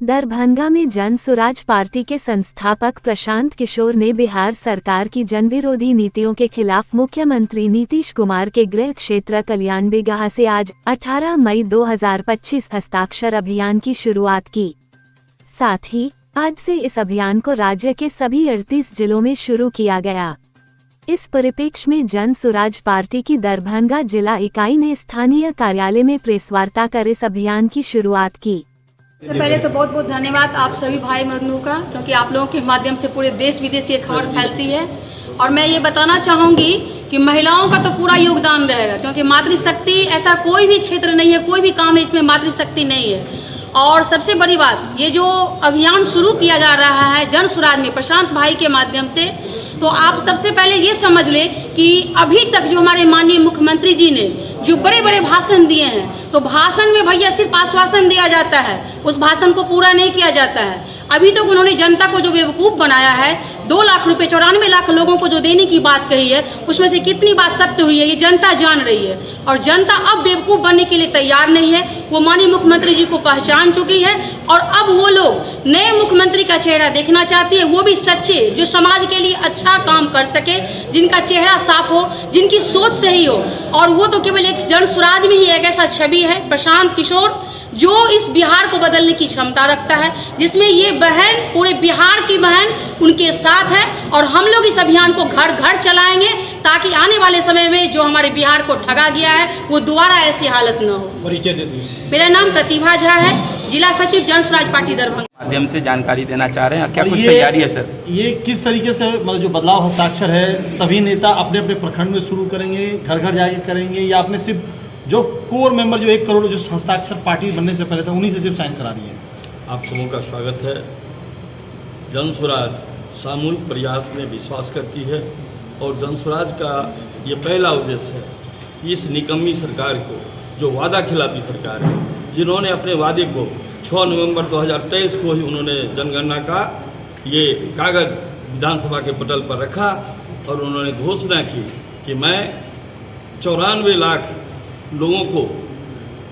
दरभंगा में जन स्वराज पार्टी के संस्थापक प्रशांत किशोर ने बिहार सरकार की जनविरोधी नीतियों के खिलाफ मुख्यमंत्री नीतीश कुमार के गृह क्षेत्र कल्याण बिगहा से आज 18 मई 2025 हस्ताक्षर अभियान की शुरुआत की। साथ ही आज से इस अभियान को राज्य के सभी 38 जिलों में शुरू किया गया। इस परिप्रेक्ष्य में जन स्वराज पार्टी की दरभंगा जिला इकाई ने स्थानीय कार्यालय में प्रेसवार्ता कर इस अभियान की शुरुआत की। सबसे पहले तो बहुत बहुत धन्यवाद आप सभी भाई बंधुओं का, क्योंकि आप लोगों के माध्यम से पूरे देश विदेश ये खबर फैलती है। और मैं ये बताना चाहूँगी कि महिलाओं का तो पूरा योगदान रहेगा, क्योंकि मातृशक्ति ऐसा कोई भी क्षेत्र नहीं है, कोई भी काम है इसमें मातृशक्ति नहीं है। और सबसे बड़ी बात, ये जो अभियान शुरू किया जा रहा है जन स्वराज में प्रशांत भाई के माध्यम से, तो आप सबसे पहले ये समझ लें कि अभी तक जो हमारे माननीय मुख्यमंत्री जी ने जो बड़े बड़े भाषण दिए हैं, तो भाषण में भैया सिर्फ आश्वासन दिया जाता है, उस भाषण को पूरा नहीं किया जाता है। अभी तक उन्होंने जनता को जो बेवकूफ़ बनाया है, 2 लाख रुपए 94 लाख लोगों को जो देने की बात कही है, उसमें से कितनी बात सत्य हुई है ये जनता जान रही है। और जनता अब बेवकूफ़ बनने के लिए तैयार नहीं है, वो माननीय मुख्यमंत्री जी को पहचान चुकी है। और अब वो लोग नए मुख्यमंत्री का चेहरा देखना चाहती है, वो भी सच्चे, जो समाज के लिए अच्छा काम कर सके, जिनका चेहरा साफ हो, जिनकी सोच सही हो। और वो तो केवल एक जन स्वराज में ही एक ऐसा छवि है प्रशांत किशोर, जो इस बिहार को बदलने की क्षमता रखता है, जिसमें ये बहन, पूरे बिहार की बहन उनके साथ है। और हम लोग इस अभियान को घर घर चलाएंगे, ताकि आने वाले समय में जो हमारे बिहार को ठगा गया है वो दोबारा ऐसी हालत न हो। परिचय दे दीजिए। मेरा नाम प्रतिभा झा है, जिला सचिव जन स्वराज पार्टी दरभंगा। माध्यम से जानकारी देना चाह रहे हैं, क्या कुछ तैयारी है सर? ये किस तरीके से मतलब जो बदलाव हस्ताक्षर है, सभी नेता अपने अपने प्रखंड में शुरू करेंगे, घर घर जाके करेंगे, या आपने सिर्फ जो कोर मेंबर जो 1 करोड़ जो हस्ताक्षर पार्टी बनने से पहले था उन्हीं से सिर्फ साइन करा रही है? आप समूह का स्वागत है। जन स्वराज सामूहिक प्रयास में विश्वास करती है, और जन स्वराज का ये पहला उद्देश्य है कि इस निकम्मी सरकार को, जो वादा खिलाफी सरकार है, जिन्होंने अपने वादे को 6 नवंबर 2023 को ही उन्होंने जनगणना का ये कागज़ विधानसभा के पटल पर रखा, और उन्होंने घोषणा की कि मैं 94 लाख लोगों को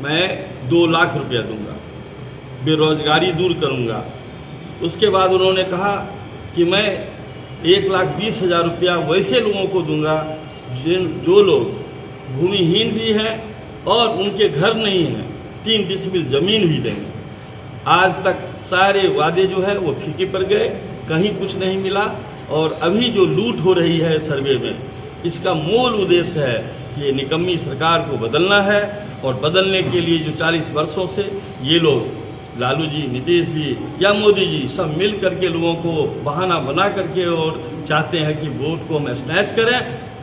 मैं 2 लाख रुपया दूंगा, बेरोजगारी दूर करूंगा। उसके बाद उन्होंने कहा कि मैं 1,20,000 रुपया वैसे लोगों को दूंगा जो लोग भूमिहीन भी हैं और उनके घर नहीं हैं, 3 डिसमिल ज़मीन भी देंगे। आज तक सारे वादे जो है वो फीके पड़ गए, कहीं कुछ नहीं मिला। और अभी जो लूट हो रही है सर्वे में, इसका मूल उद्देश्य है कि ये निकम्मी सरकार को बदलना है। और बदलने के लिए जो 40 वर्षों से ये लोग, लालू जी, नीतीश जी या मोदी जी, सब मिल करके लोगों को बहाना बना करके और चाहते हैं कि वोट को हम स्नैच करें,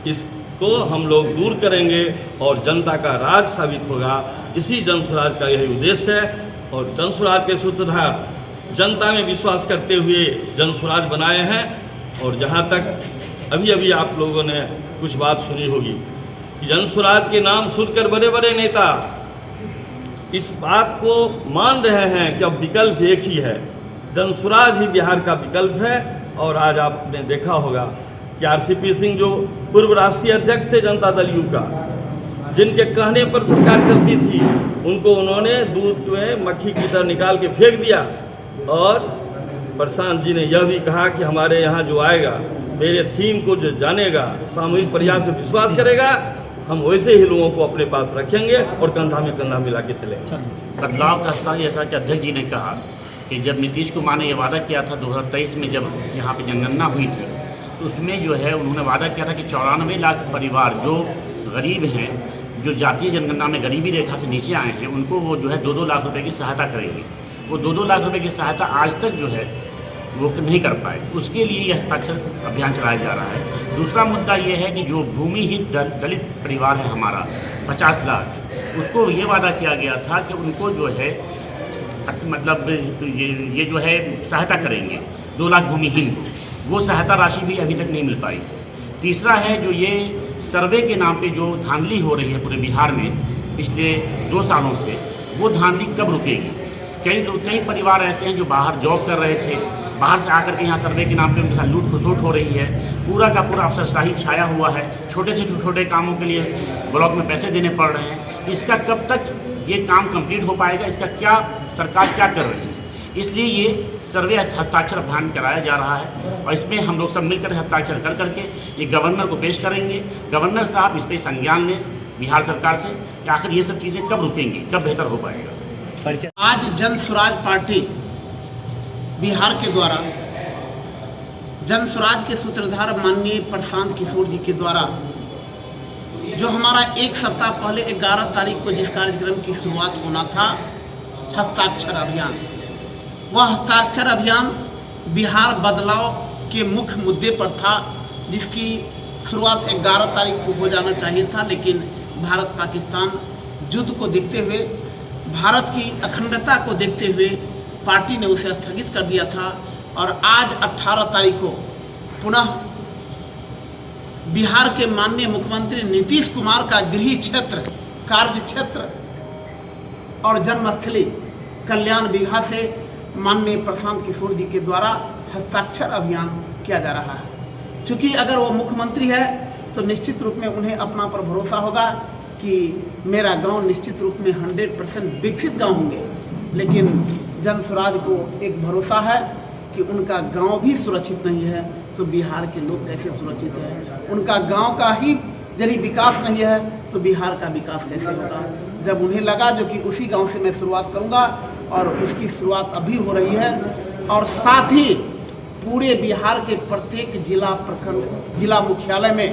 इसको हम लोग दूर करेंगे और जनता का राज साबित होगा। इसी जन स्वराज का यही उद्देश्य है। और जन स्वराज के सूत्रधार जनता में विश्वास करते हुए जन स्वराज बनाए हैं। और जहाँ तक अभी अभी आप लोगों ने कुछ बात सुनी होगी कि जन स्वराज के नाम सुनकर बड़े बड़े नेता इस बात को मान रहे हैं कि अब विकल्प एक ही है, जन स्वराज ही बिहार का विकल्प है। और आज आपने देखा होगा कि RCP सिंह, जो पूर्व राष्ट्रीय अध्यक्ष थे जनता दल यू का, जिनके कहने पर सरकार चलती थी, उनको उन्होंने दूध में मक्खी की तरह निकाल के फेंक दिया। और प्रशांत जी ने यह भी कहा कि हमारे यहाँ जो आएगा, मेरे थीम को जो जानेगा, सामूहिक प्रयास में विश्वास करेगा, हम वैसे ही लोगों को अपने पास रखेंगे और कंधा में कंधा मिला के चलेंगे। बदलाव का स्थान, जैसा कि अध्यक्ष जी ने कहा कि जब नीतीश कुमार ने यह वादा किया था 2023 में, जब यहाँ पे जनगणना हुई थी, तो उसमें जो है उन्होंने वादा किया था कि 94 लाख परिवार जो गरीब हैं, जो जातीय जनगणना में गरीबी रेखा से नीचे आए हैं, उनको वो जो है 2-2 लाख रुपए की सहायता करेंगे। वो 2-2 लाख रुपए की सहायता आज तक जो है वो नहीं कर पाए। उसके लिए यह हस्ताक्षर अभियान चलाया जा रहा है। दूसरा मुद्दा ये है कि जो भूमिहीन दलित परिवार है हमारा 50 लाख, उसको ये वादा किया गया था कि उनको जो है मतलब ये जो है सहायता करेंगे 2 लाख भूमिहीन को, वो सहायता राशि भी अभी तक नहीं मिल पाई। तीसरा है जो ये सर्वे के नाम पे जो धांधली हो रही है पूरे बिहार में पिछले 2 सालों से, वो धांधली कब रुकेगी? कई परिवार ऐसे हैं जो बाहर जॉब कर रहे थे, बाहर से आकर के यहाँ सर्वे के नाम पे उनके साथ लूट खसोट हो रही है, पूरा का पूरा अफसरशाही छाया हुआ है, छोटे से छोटे कामों के लिए ब्लॉक में पैसे देने पड़ रहे हैं। इसका कब तक ये काम कंप्लीट हो पाएगा, इसका क्या सरकार क्या कर रही है? इसलिए ये सर्वे हस्ताक्षर अभियान कराया जा रहा है और इसमें हम लोग सब मिलकर हस्ताक्षर कर करके ये गवर्नर को पेश करेंगे। गवर्नर साहब इस पर संज्ञान लें बिहार सरकार से कि आखिर ये सब चीज़ें कब रुकेंगी, कब बेहतर हो पाएगा। आज जन स्वराज पार्टी बिहार के द्वारा जन स्वराज के सूत्रधार माननीय प्रशांत किशोर जी के द्वारा जो हमारा एक सप्ताह पहले 11 तारीख को जिस कार्यक्रम की शुरुआत होना था, हस्ताक्षर अभियान, वह हस्ताक्षर अभियान बिहार बदलाव के मुख्य मुद्दे पर था, जिसकी शुरुआत 11 तारीख को हो जाना चाहिए था, लेकिन भारत पाकिस्तान युद्ध को देखते हुए, भारत की अखंडता को देखते हुए पार्टी ने उसे स्थगित कर दिया था। और आज 18 तारीख को पुनः बिहार के माननीय मुख्यमंत्री नीतीश कुमार का गृह क्षेत्र, कार्य क्षेत्र और जन्मस्थली कल्याण बिघा से माननीय प्रशांत किशोर जी के द्वारा हस्ताक्षर अभियान किया जा रहा है। चूँकि अगर वो मुख्यमंत्री है तो निश्चित रूप में उन्हें अपना पर भरोसा होगा कि मेरा गांव निश्चित रूप में 100% विकसित गांव होंगे, लेकिन जन स्वराज को एक भरोसा है कि उनका गांव भी सुरक्षित नहीं है तो बिहार के लोग कैसे सुरक्षित हैं। उनका गांव का ही यदि विकास नहीं है तो बिहार का विकास कैसे होगा। जब उन्हें लगा जो कि उसी गांव से मैं शुरुआत करूंगा, और उसकी शुरुआत अभी हो रही है, और साथ ही पूरे बिहार के प्रत्येक जिला प्रखंड जिला मुख्यालय में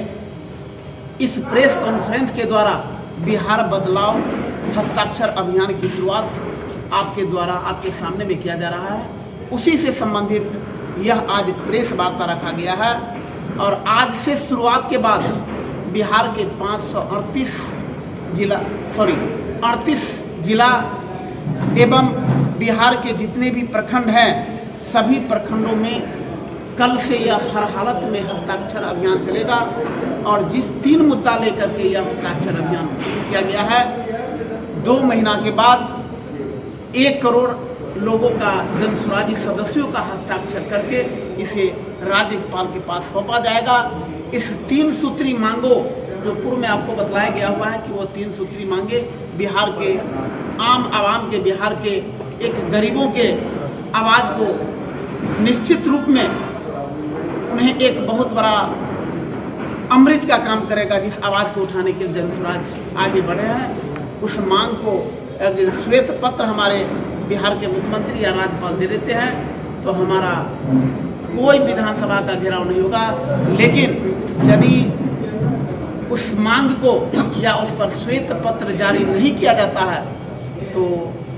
इस प्रेस कॉन्फ्रेंस के द्वारा बिहार बदलाव हस्ताक्षर अभियान की शुरुआत आपके द्वारा आपके सामने में किया जा रहा है। उसी से संबंधित यह आज प्रेस वार्ता रखा गया है। और आज से शुरुआत के बाद बिहार के 38 जिला एवं बिहार के जितने भी प्रखंड हैं, सभी प्रखंडों में कल से यह हर हालत में हस्ताक्षर अभियान चलेगा। और जिस 3 मुद्दा लेकर के यह हस्ताक्षर अभियान किया गया है, 2 महीना के बाद 1 करोड़ लोगों का जन स्वराजी सदस्यों का हस्ताक्षर करके इसे राज्यपाल के पास सौंपा जाएगा। इस 3 सूत्री मांगों जो पूर्व में आपको बतलाया गया हुआ है कि वो 3 सूत्री मांगे बिहार के आम आवाम के, बिहार के एक गरीबों के आवाज़ को निश्चित रूप में उन्हें एक बहुत बड़ा अमृत का काम करेगा। जिस आवाज़ को उठाने के जन स्वराज आगे बढ़े हैं, उस मांग को अगर श्वेत पत्र हमारे बिहार के मुख्यमंत्री या राज्यपाल दे देते हैं तो हमारा कोई विधानसभा का घेराव नहीं होगा। लेकिन यदि उस मांग को या उस पर श्वेत पत्र जारी नहीं किया जाता है तो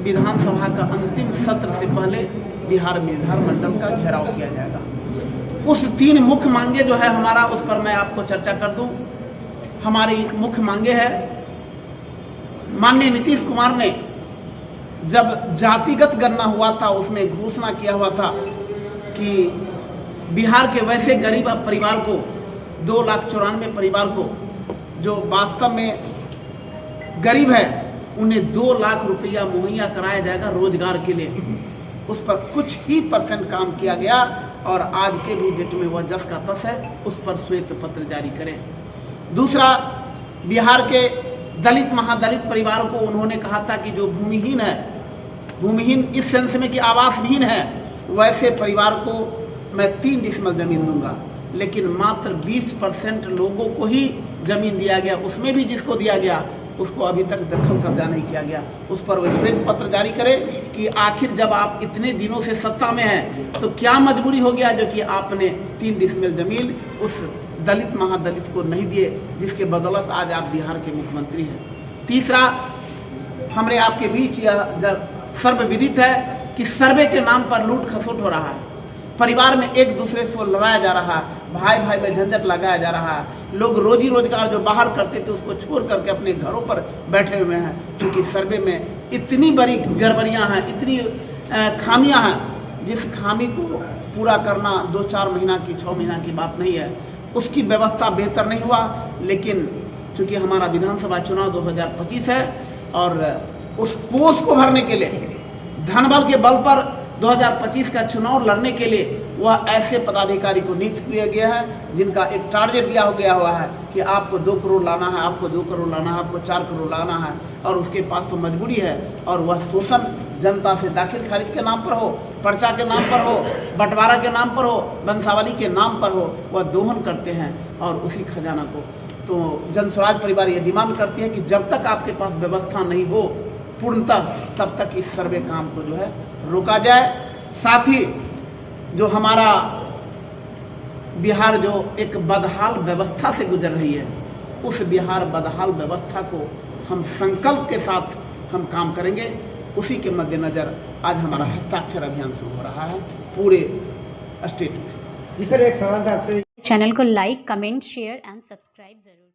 विधानसभा का अंतिम सत्र से पहले बिहार विधानमंडल का घेराव किया जाएगा। उस 3 मुख्य मांगे जो है हमारा, उस पर मैं आपको चर्चा कर दूं। हमारी मुख्य मांगे है, माननीय नीतीश कुमार ने जब जातिगत गणना हुआ था उसमें घोषणा किया हुआ था कि बिहार के वैसे गरीब परिवार को 2,94,000 परिवार को जो वास्तव में गरीब है उन्हें 2 लाख रुपया मुहैया कराया जाएगा रोजगार के लिए। उस पर कुछ ही % काम किया गया और आज के भी डेट में वह जस का तस है, उस पर श्वेत पत्र जारी करें। दूसरा, बिहार के दलित महादलित परिवारों को उन्होंने कहा था कि जो भूमिहीन है, भूमिहीन इस सेंस में कि आवास विहीन है, वैसे परिवार को मैं 3 डिसमल जमीन दूंगा, लेकिन मात्र 20% लोगों को ही जमीन दिया गया। उसमें भी जिसको दिया गया उसको अभी तक दखल कब्जा नहीं किया गया। उस पर वह श्वेत पत्र जारी करे कि आखिर जब आप इतने दिनों से सत्ता में हैं तो क्या मजबूरी हो गया जो कि आपने 3 डिसमिल जमीन उस दलित महादलित को नहीं दिए, जिसके बदौलत आज आप बिहार के मुख्यमंत्री हैं। तीसरा, हमारे आपके बीच यह सर्वविदित है कि सर्वे के नाम पर लूट खसोट हो रहा है, परिवार में एक दूसरे से लड़ाया जा रहा है, भाई भाई में झंझट लगाया जा रहा है। लोग रोजी रोजगार जो बाहर करते थे उसको छोड़ करके अपने घरों पर बैठे हुए हैं, क्योंकि सर्वे में इतनी बड़ी गड़बड़ियां हैं, इतनी खामियां हैं, जिस खामी को पूरा करना 2-4 महीना की 6 महीना की बात नहीं है। उसकी व्यवस्था बेहतर नहीं हुआ। लेकिन चूँकि हमारा विधानसभा चुनाव 2025 है और उस पोस्ट को भरने के लिए धनबल के बल पर 2025 का चुनाव लड़ने के लिए वह ऐसे पदाधिकारी को नियुक्त किया गया है जिनका एक टारगेट दिया हो गया हुआ है कि आपको 2 करोड़ लाना है, आपको 2 करोड़ लाना है, आपको 4 करोड़ लाना है, और उसके पास तो मजबूरी है और वह शोषण जनता से दाखिल खारिज के नाम पर हो, पर्चा के नाम पर हो, बंटवारा के नाम पर हो, वंशावली के नाम पर हो, वह दोहन करते हैं और उसी खजाना को। तो जन स्वराज परिवार ये डिमांड करती है कि जब तक आपके पास व्यवस्था नहीं हो पूर्णतः, तब तक इस सर्वे काम को जो है रोका जाए। साथ ही जो हमारा बिहार जो एक बदहाल व्यवस्था से गुजर रही है, उस बिहार बदहाल व्यवस्था को हम संकल्प के साथ हम काम करेंगे। उसी के मद्देनज़र आज हमारा हस्ताक्षर अभियान शुरू हो रहा है पूरे स्टेट में। चैनल को like, comment, share and subscribe जरूर।